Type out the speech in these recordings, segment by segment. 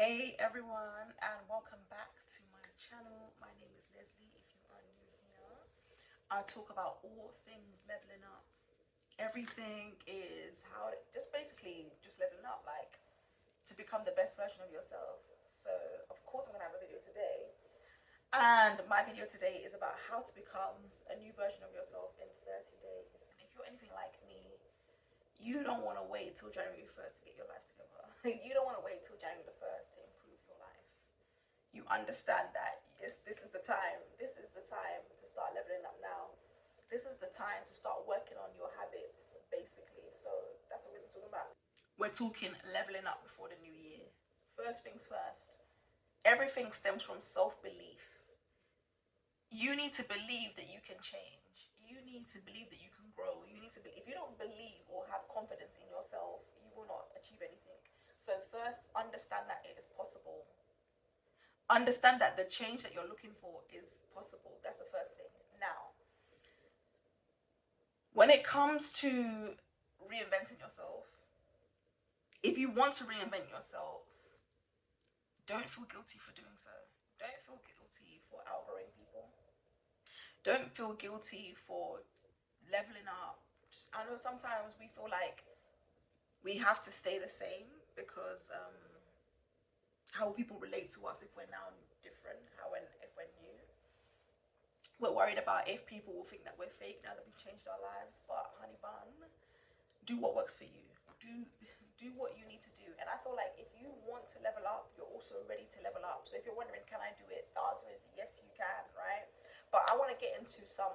Hey everyone, and welcome back to my channel. My name is Leslie. If you are new here, I talk about all things leveling up. Everything is just basically just leveling up, like to become the best version of yourself. So of course I'm gonna have a video today, and my video today is about how to become a new version of yourself in 30 days. If you're anything like me, you don't want to wait till January 1st to get your life together. You don't want to wait till January the 1st to improve your life. You understand that this is the time. This is the time to start leveling up now. This is the time to start working on your habits, basically. So that's what we're talking about. We're talking leveling up before the new year. First things first, everything stems from self-belief. You need to believe that you can change. You need to believe that you can grow. You need to if you don't believe or have confidence in yourself, you will not achieve anything. So first, understand that it is possible. Understand that the change that you're looking for is possible. That's the first thing. Now, when it comes to reinventing yourself, if you want to reinvent yourself, don't feel guilty for doing so. Don't feel guilty for outgrowing people. Don't feel guilty for leveling up. I know sometimes we feel like we have to stay the same because how will people relate to us if we're now different? If we're new? We're worried about if people will think that we're fake now that we've changed our lives. But honey bun, do what works for you. Do what you need to do. And I feel like if you want to level up, you're also ready to level up. So if you're wondering, can I do it? The answer is yes, you can, right? But I want to get into some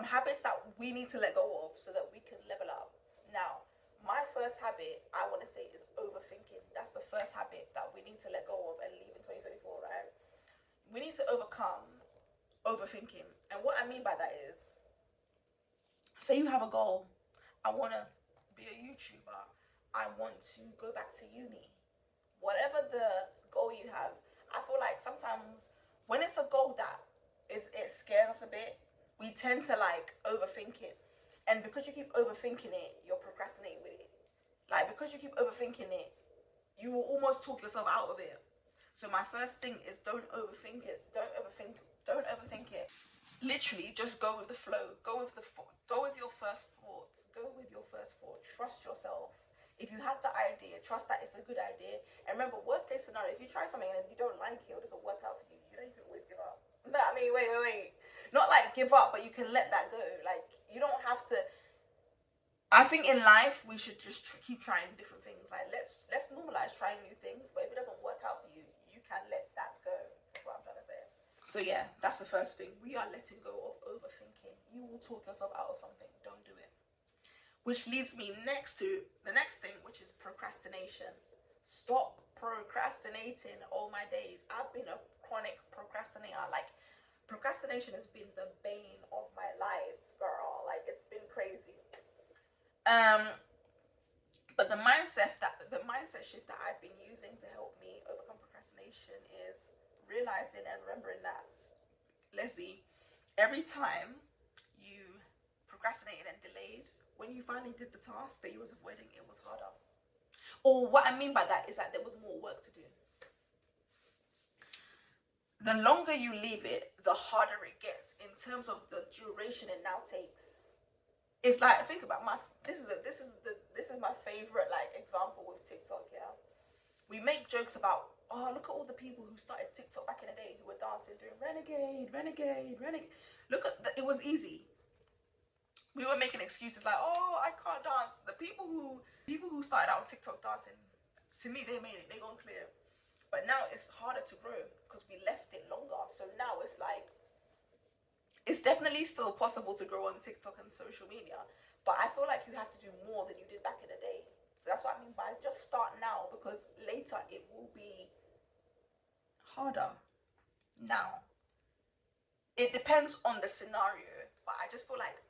habits that we need to let go of so that we can level up. Now, my first habit I want to say is overthinking. That's the first habit that we need to let go of and leave in 2024, right? We need to overcome overthinking. And what I mean by that is, say you have a goal. I want to be a YouTuber. I want to go back to uni. Whatever the goal you have, I feel like sometimes when it's a goal that it scares us a bit, we tend to like overthink it. And because you keep overthinking it, you're procrastinating with it. Like, because you keep overthinking it, you will almost talk yourself out of it. So my first thing is don't overthink it. Don't overthink it. Literally, just go with the flow. Go with your first thought. Trust yourself. If you have the idea, trust that it's a good idea. And remember, worst case scenario, if you try something and you don't like it or it doesn't work out for you, you know you can always give up. No, I mean, wait. Not like give up, but you can let that go. Like, you don't have to. I think in life we should just keep trying different things. Like, let's normalize trying new things. But if it doesn't work out for you, you can let that go. That's what I'm trying to say. So yeah, that's the first thing. We are letting go of overthinking. You will talk yourself out of something. Don't do it. Which leads me next to the next thing, which is procrastination. Stop procrastinating all my days. I've been a chronic procrastinator. Like, procrastination has been the bane of my life, girl. Like, it's been crazy. But the mindset shift that I've been using to help me overcome procrastination is realizing and remembering that, Leslie, every time you procrastinated and delayed, when you finally did the task that you was avoiding, it was harder. Or what I mean by that is that there was more work to do. The longer you leave it, the harder it gets in terms of the duration it now takes. It's like, think about this is my favorite like example with TikTok. Yeah, we make jokes about, oh, look at all the people who started TikTok back in the day who were dancing, doing renegade. Look at it was easy. We were making excuses like, oh, I can't dance. The people who started out on TikTok dancing, to me, they made it. They gone clear. But now it's harder to grow because we left it longer. So now it's like, it's definitely still possible to grow on TikTok and social media, but I feel like you have to do more than you did back in the day. So that's what I mean by just start now, because later it will be harder. Now, it depends on the scenario, but I just feel like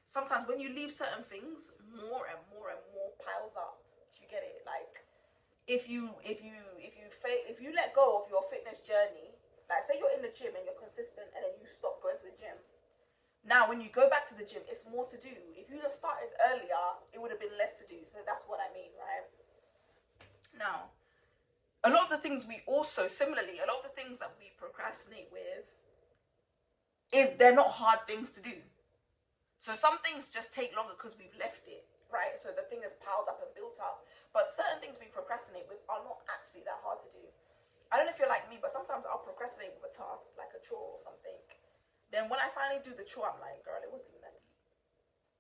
sometimes when you leave certain things, more and more piles up. You get it? Like, if you let go of your fitness journey, like say you're in the gym and you're consistent and then you stop going to the gym. Now when you go back to the gym, it's more to do. If you just started earlier, it would have been less to do. So that's what I mean, right? Now, a lot of the things we also, similarly, a lot of the things that we procrastinate with they're not hard things to do. So some things just take longer because we've left it, right? So the thing is piled up and built up. But certain things we procrastinate with are not actually that hard to do. I don't know if you're like me, but sometimes I'll procrastinate with a task, like a chore or something. Then when I finally do the chore, I'm like, girl, it wasn't even that deep.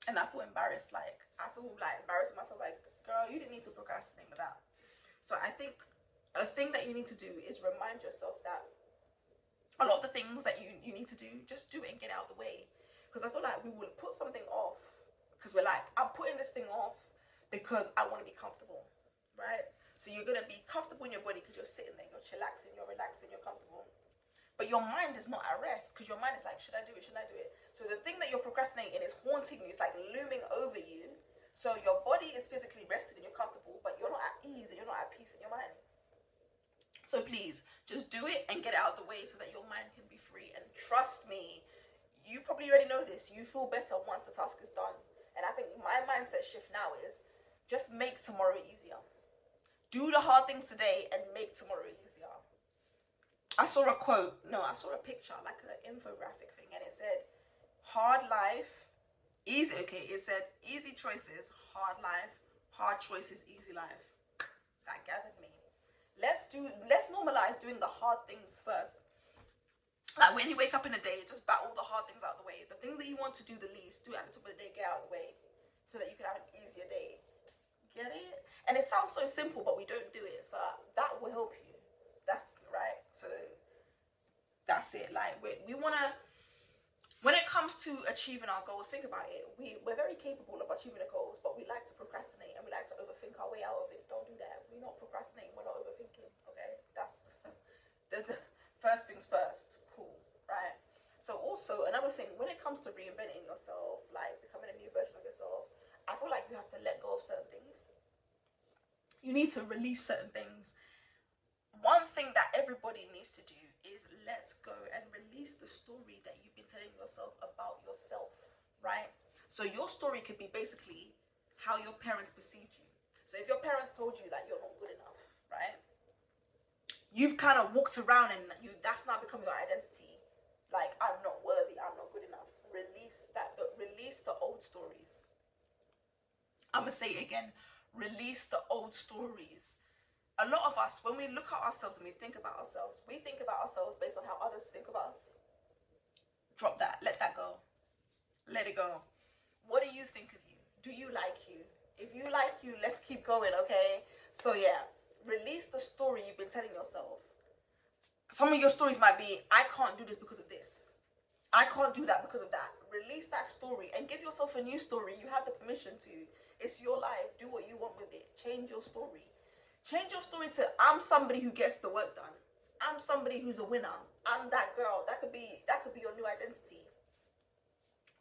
And I feel embarrassed, I feel like embarrassed with myself, like, girl, you didn't need to procrastinate with that. So I think a thing that you need to do is remind yourself that a lot of the things that you need to do, just do it and get out of the way. Because I feel like we will put something off because we're like, I'm putting this thing off because I want to be comfortable, right? So you're going to be comfortable in your body because you're sitting there, you're chillaxing, you're relaxing, you're comfortable. But your mind is not at rest because your mind is like, should I do it? Should I do it? So the thing that you're procrastinating is haunting you. It's like looming over you. So your body is physically rested and you're comfortable, but you're not at ease and you're not at peace in your mind. So please, just do it and get it out of the way so that your mind can be free. And trust me, you probably already know this. You feel better once the task is done. And I think my mindset shift now is just make tomorrow easier. Do the hard things today and make tomorrow easier. I saw a picture, like an infographic thing, and it said, hard life, easy, okay, it said, easy choices, hard life, hard choices, easy life. That gathered me. Let's normalize doing the hard things first. Like when you wake up in the day, just bat all the hard things out of the way. The thing that you want to do the least, do it at the top of the day, get out of the way, so that you can have an easier day. Get it? And it sounds so simple, but we don't do it. So that will help you. That's right. So that's it. Like we want to, when it comes to achieving our goals, think about it. We're very capable of achieving the goals, but we like to procrastinate and we like to overthink our way out of it. Don't do that. We're not procrastinating. We're not overthinking. Okay? That's the first things first. Cool. Right? So also, another thing, when it comes to reinventing yourself, like becoming a new version of yourself, I feel like you have to let go of certain things. You need to release certain things. One thing that everybody needs to do is let go and release the story that you've been telling yourself about yourself, right? So your story could be basically how your parents perceived you. So if your parents told you that you're not good enough, right? You've kind of walked around and that's now become your identity. Like, I'm not worthy, I'm not good enough. Release the old stories. I'm gonna say it again. Release the old stories. A lot of us, when we look at ourselves and we think about ourselves based on how others think of us. Drop that. Let that go. Let it go. What do you think of you? Do you like you? If you like you, let's keep going, okay? So yeah, release the story you've been telling yourself. Some of your stories might be, I can't do this because of this. I can't do that because of that. Release that story and give yourself a new story. You have the permission to. It's your life. Do what you want with it. Change your story. Change your story to, I'm somebody who gets the work done. I'm somebody who's a winner. I'm that girl. That could be your new identity.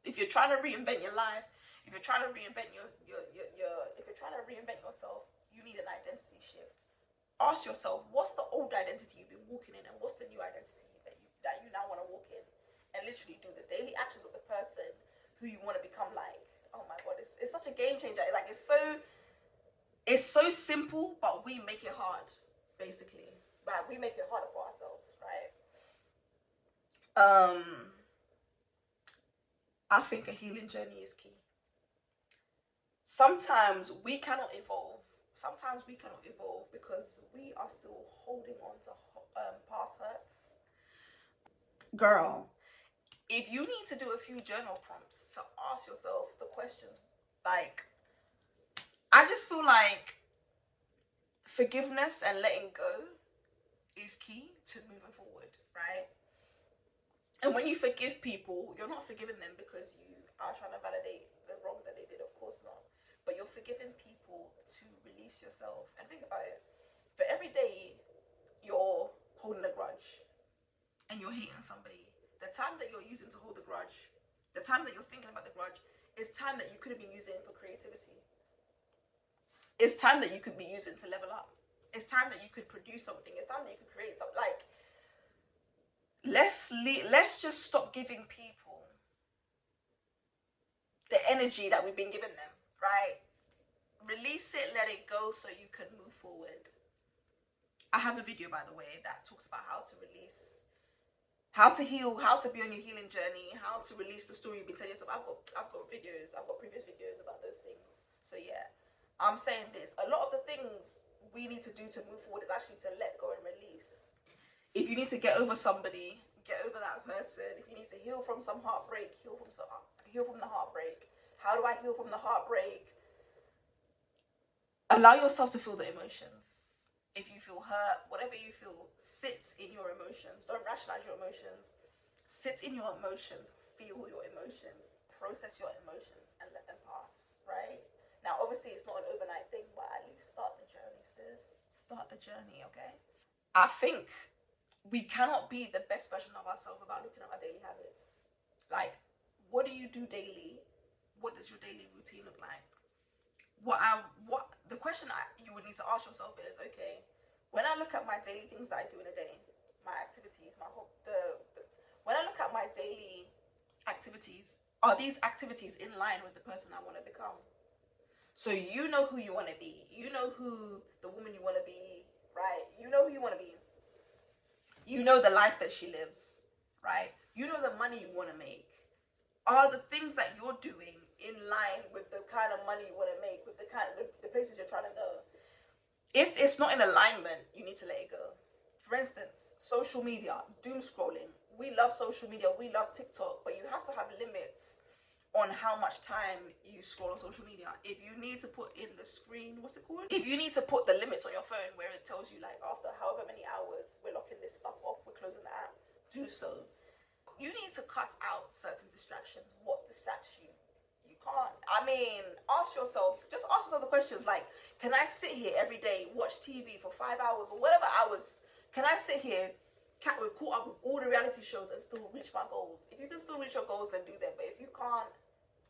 If you're trying to reinvent your life, if you're trying to reinvent if you're trying to reinvent yourself, you need an identity shift. Ask yourself, what's the old identity you've been walking in, and what's the new identity that you now want to walk in? And literally do the daily actions of the person who you want to become like. Oh my God, it's such a game changer. Like it's so simple, but we make it hard, basically. Right? We make it harder for ourselves, right? I think a healing journey is key. Sometimes we cannot evolve. Because we are still holding on to past hurts. Girl, if you need to do a few journal prompts to ask yourself the questions, like, I just feel like forgiveness and letting go is key to moving forward, right? And when you forgive people, you're not forgiving them because you are trying to validate the wrong that they did, of course not. But you're forgiving people to release yourself. And think about it. For every day you're holding a grudge and you're hating somebody, the time that you're using to hold the grudge, the time that you're thinking about the grudge, is time that you could have been using for creativity. It's time that you could be using to level up. It's time that you could produce something. It's time that you could create something. Like, let's just stop giving people the energy that we've been giving them, right? Release it, let it go so you can move forward. I have a video, by the way, that talks about how to release, how to heal, how to be on your healing journey, how to release the story you've been telling yourself. I've got videos, I've got previous videos about those things. So yeah, I'm saying this. A lot of the things we need to do to move forward is actually to let go and release. If you need to get over somebody, get over that person. If you need to heal from some heartbreak, heal from the heartbreak. How do I heal from the heartbreak? Allow yourself to feel the emotions. If you feel hurt, whatever you feel, sit in your emotions. Don't rationalize your emotions. Sit in your emotions. Feel your emotions. Process your emotions and let them pass, right? Now, obviously, it's not an overnight thing, but at least start the journey, sis. Start the journey, okay? I think we cannot be the best version of ourselves about looking at our daily habits. Like, what do you do daily? What does your daily routine look like? The question you would need to ask yourself is, okay, when I look at my daily things that I do in a day, my activities, when I look at my daily activities, are these activities in line with the person I want to become? So you know who you want to be. You know who the woman you want to be, right? You know who you want to be. You know the life that she lives, right? You know the money you want to make. Are the things that you're doing in line with the kind of money you want to make, with the places you're trying to go? If it's not in alignment, you need to let it go. For instance, social media, doom scrolling. We love social media, we love TikTok, but you have to have limits on how much time you scroll on social media. If you need to put in the screen, what's it called? If you need to put the limits on your phone where it tells you like after however many hours we're locking this stuff off, we're closing the app, do so. You need to cut out certain distractions. What distracts you? You can't. I mean, ask yourself the questions like, can I sit here every day, watch TV for 5 hours or whatever hours? Can I sit here, caught up with all the reality shows and still reach my goals? If you can still reach your goals, then do them. But if you can't,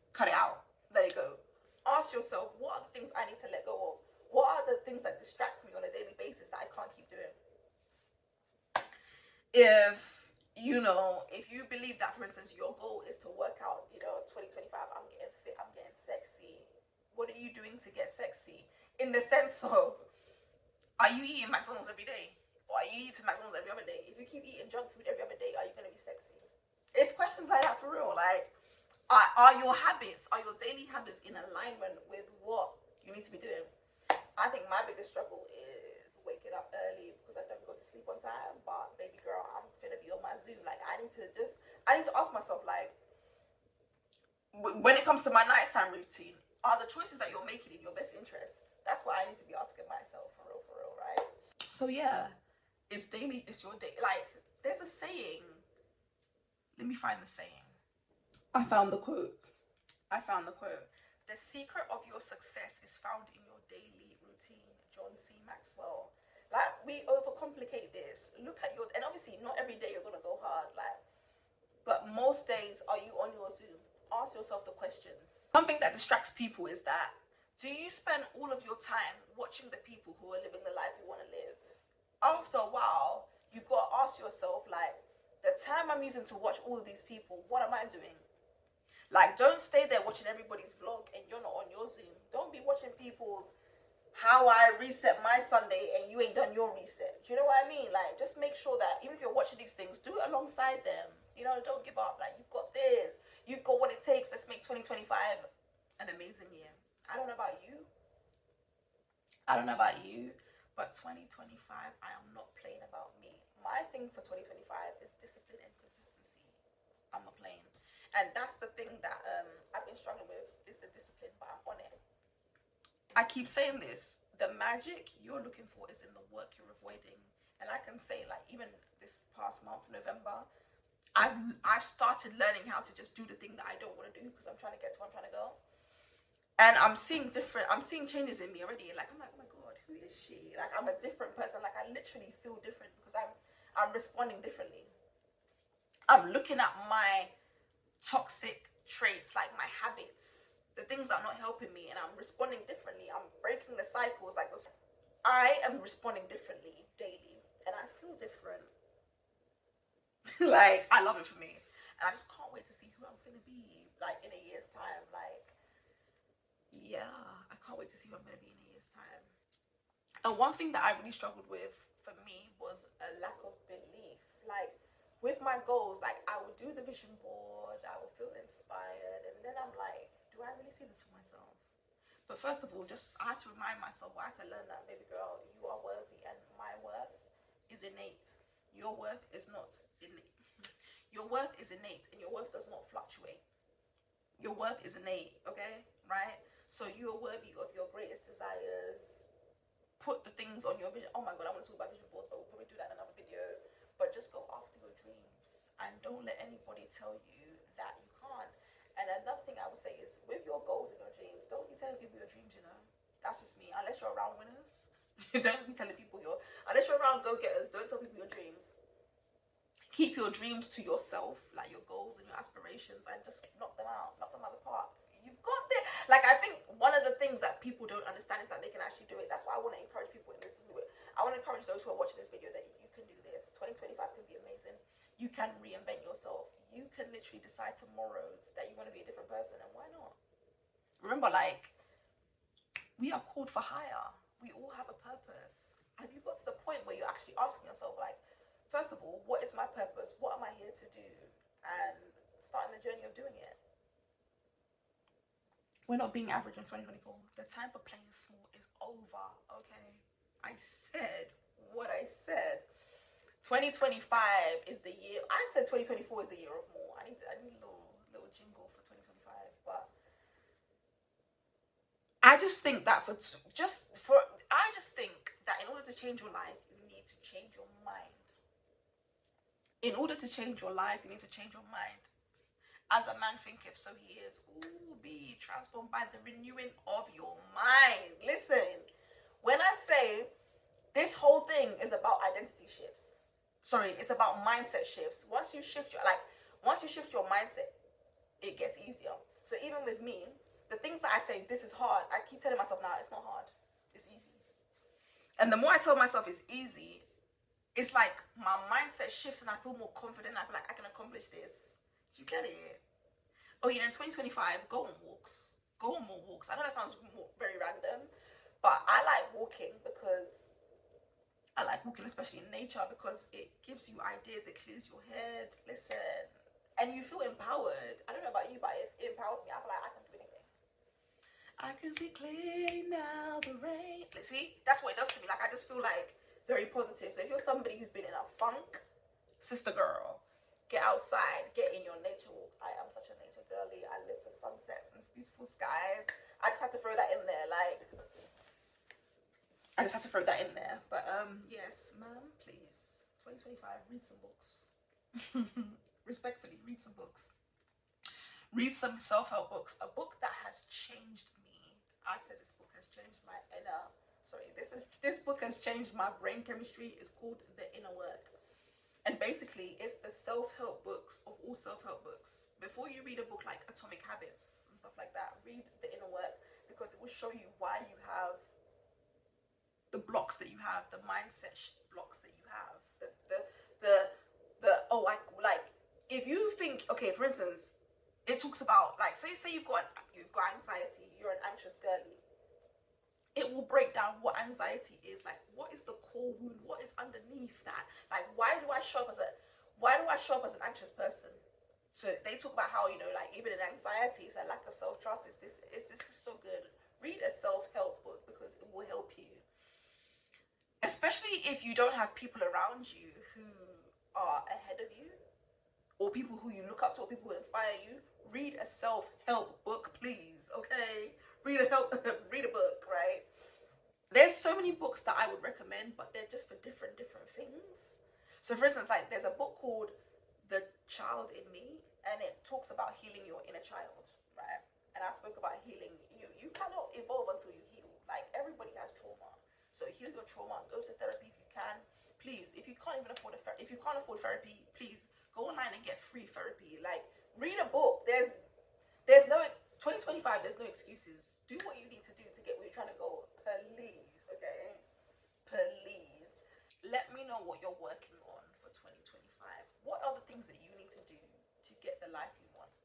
cut it out. Let it go. Ask yourself, what are the things I need to let go of? What are the things that distract me on a daily basis that I can't keep doing? If you believe that, for instance, your goal is to work out, 2025, I'm getting fit, I'm getting sexy. What are you doing to get sexy? In the sense of, are you eating McDonald's every day? Or are you eating McDonald's every other day? If you keep eating junk food every other day, are you going to be sexy? It's questions like that for real. Like, are your daily habits in alignment with what you need to be doing? I think my biggest struggle is waking up early because I don't go to sleep on time. But baby girl, I'm finna be on my Zoom. Like, I need to ask myself, like, when it comes to my nighttime routine, are the choices that you're making in your best interest? That's what I need to be asking myself, for real, right? So yeah, it's your day. Like, there's a saying. Let me find the saying. I found the quote. The secret of your success is found in your daily routine. John C. Maxwell. Like, we overcomplicate this. And obviously not every day you're gonna go hard, but most days, are you on your Zoom? Ask yourself the questions. Something that distracts people is that, do you spend all of your time watching the people who are living the life you want to live? After a while, you've got to ask yourself, like, the time I'm using to watch all of these people, what am I doing? Like, don't stay there watching everybody's vlog and you're not on your Zoom. Don't be watching people's how I reset my Sunday and you ain't done your reset. Do you know what I mean? Like, just make sure that even if you're watching these things, do it alongside them. Don't give up. Like, you've got this. You've got what it takes. Let's make 2025 an amazing year. I don't know about you, but 2025, I am not playing about me. My thing for 2025 is discipline and consistency. I'm not playing. And that's the thing that I've been struggling with, is the discipline, but I'm on it. I keep saying this, the magic you're looking for is in the work you're avoiding. And I can say, like, even this past month, November, I've started learning how to just do the thing that I don't want to do because I'm trying to get to where I'm trying to go. And I'm seeing changes in me already. Like, I'm like, oh my God, who is she? Like, I'm a different person. Like, I literally feel different because I'm responding differently. I'm looking at my toxic traits, like my habits, the things that are not helping me, and I'm responding differently. I'm breaking the cycles. Like, I am responding differently daily, and I feel different. Like, I love it for me, and I just can't wait to see who I'm gonna be, like, in a year's time. Like, yeah, I can't wait to see who I'm gonna be in a year's time. And one thing that I really struggled with for with my goals, like I would do the vision board, I would feel inspired, and then I'm like, do I really see this for myself? But first of all, just I had to remind myself, I had to learn that, baby girl, you are worthy, and my worth is innate. Your worth is not innate. Your worth is innate, and your worth does not fluctuate. Your worth is innate, okay? Right? So you are worthy of your greatest desires. Put the things on your vision. Oh my god, I want to talk about vision boards, but we'll probably do that in another video. But just go after your dreams and don't let anybody tell you that you can't. And another thing I would say is, with your goals and your dreams, don't be telling people your dreams, you know. That's just me. Unless you're around winners, don't be telling people unless you're around go-getters, don't tell people your dreams. Keep your dreams to yourself, like your goals and your aspirations, and just knock them out of the park. You've got this. Like, I think one of the things that people don't understand is that they can actually do it. That's why I want to encourage people in this video. I want to encourage those who are watching this video that you can do this. 2025 can be amazing. You can reinvent yourself. You can literally decide tomorrow that you want to be a different person, and why not? Remember, like, we are called for higher. We all have a purpose. Have you got to the point where you're actually asking yourself, like, first of all, what is my purpose? What am I here to do? And starting the journey of doing it. We're not being average in 2024. The time for playing small is over, okay? I said what I said. 2025 is the year. I said 2024 is the year of more. I need a little jingle for 2025. But I just think that I just think that in order to change your life, you need to change your mind. In order to change your life, you need to change your mind. As a man thinketh, so he is. Ooh, be transformed by the renewing of your mind. Listen, when I say this whole thing is about identity shifts. Sorry, it's about mindset shifts. Once you shift your mindset, it gets easier. So even with me, the things that I say, this is hard, I keep telling myself, now it's not hard. It's easy. And the more I tell myself it's easy, it's like my mindset shifts and I feel more confident. I feel like I can accomplish this. Do you get it? Oh yeah, in 2025, go on walks. Go on more walks. I know that sounds very random, but I like walking especially in nature, because it gives you ideas, it clears your head. Listen, and you feel empowered. I don't know about you, but it empowers me. I feel like I can do anything. I can see clearly now the rain. See, that's what it does to me. Like, I just feel like very positive. So if you're somebody who's been in a funk, sister girl, get outside, get in your nature walk. I am such a nature girly. I live for sunset and beautiful skies. I just had to throw that in there. But yes, ma'am, please. 2025, read some books. Respectfully, read some books. Read some self-help books. A book that has changed me. I said this book has changed my inner. This book has changed my brain chemistry. It's called The Inner Work. And basically, it's the self-help books of all self-help books. Before you read a book like Atomic Habits and stuff like that, read The Inner Work, because it will show you why you have the blocks that you have, the mindset blocks that you have. If you think, okay, for instance, it talks about, like, say you've got anxiety, you're an anxious girly. It will break down what anxiety is, like, what is the core wound, what is underneath that, like, why do I show up as an anxious person? So they talk about how, like, even in anxiety, it's a lack of self-trust. This is so good. Read a self-help book, because it will help you, especially if you don't have people around you who are ahead of you, or people who you look up to, or people who inspire you. Read a self-help book, please. Okay, read a book, right? There's so many books that I would recommend, but they're just for different things. So for instance, like, there's a book called The Child in Me, and it talks about healing your inner child, right? And I spoke about healing. You cannot evolve until you heal. Like, everybody has trauma, so heal your trauma. Go to therapy if you can. Please, if you can't afford therapy, please go online and get free therapy. Like, read a book. There's no 2025. There's no excuses. Do what you need to do to get where you're trying to go. Please, okay? Please. Let me know what you're working on for 2025. What are the things that you need to do to get the life you want?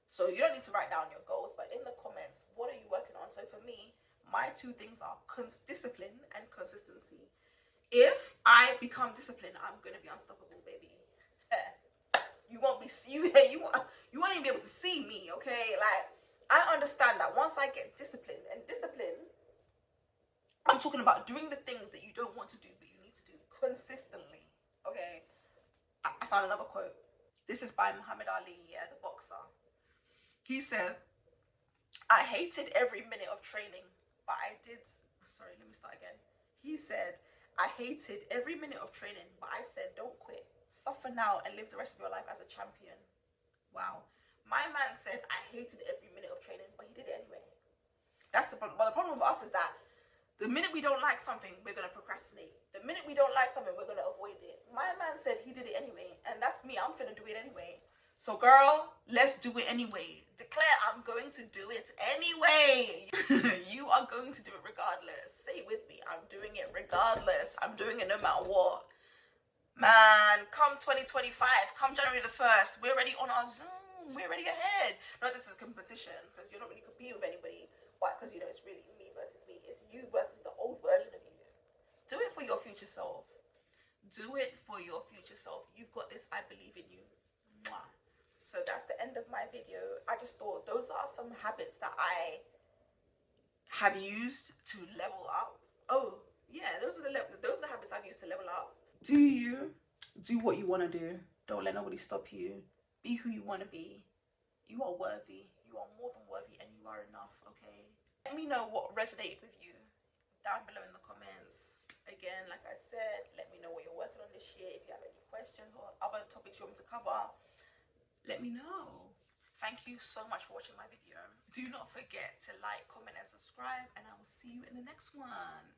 So you don't need to write down your goals, but in the comments, what are you working on? So for me, my two things are discipline and consistency. If I become disciplined, I'm going to be unstoppable, baby. You won't you won't even be able to see me, okay? Like, I understand that once I get disciplined, and discipline, I'm talking about doing the things that you don't want to do, but you need to do consistently, okay? I found another quote. This is by Muhammad Ali, yeah, the boxer. He said, I hated every minute of training, but I did. Sorry, let me start again. He said, I hated every minute of training, but I said, don't quit. Suffer now and live the rest of your life as a champion. Wow. My man said, I hated every minute of training, but he did it anyway. That's the problem. But the problem with us is that the minute we don't like something, we're going to procrastinate. The minute we don't like something, we're going to avoid it. My man said he did it anyway, and that's me. I'm finna do it anyway. So girl, let's do it anyway. Declare I'm going to do it anyway. You are going to do it regardless. Say it with me. I'm doing it regardless. I'm doing it no matter what. Man, come 2025, come January the 1st, we're already on our Zoom. We're already ahead. No, this is competition because you're not really competing with anybody. Why? Because, you know, it's really me versus me. It's you versus the old version of you. Do it for your future self. Do it for your future self. You've got this. I believe in you. Mwah. So that's the end of my video. I just thought those are some habits that I have used to level up. Oh, yeah, those are the habits I've used to level up. Do you do what you want to do? Don't let nobody stop you. Be who you want to be. You are worthy. You are more than worthy, and you are enough, okay? Let me know what resonated with you down below in the comments. Again, like I said, let me know what you're working on this year. If you have any questions or other topics you want me to cover, let me know. Thank you so much for watching my video. Do not forget to like, comment, and subscribe, and I will see you in the next one.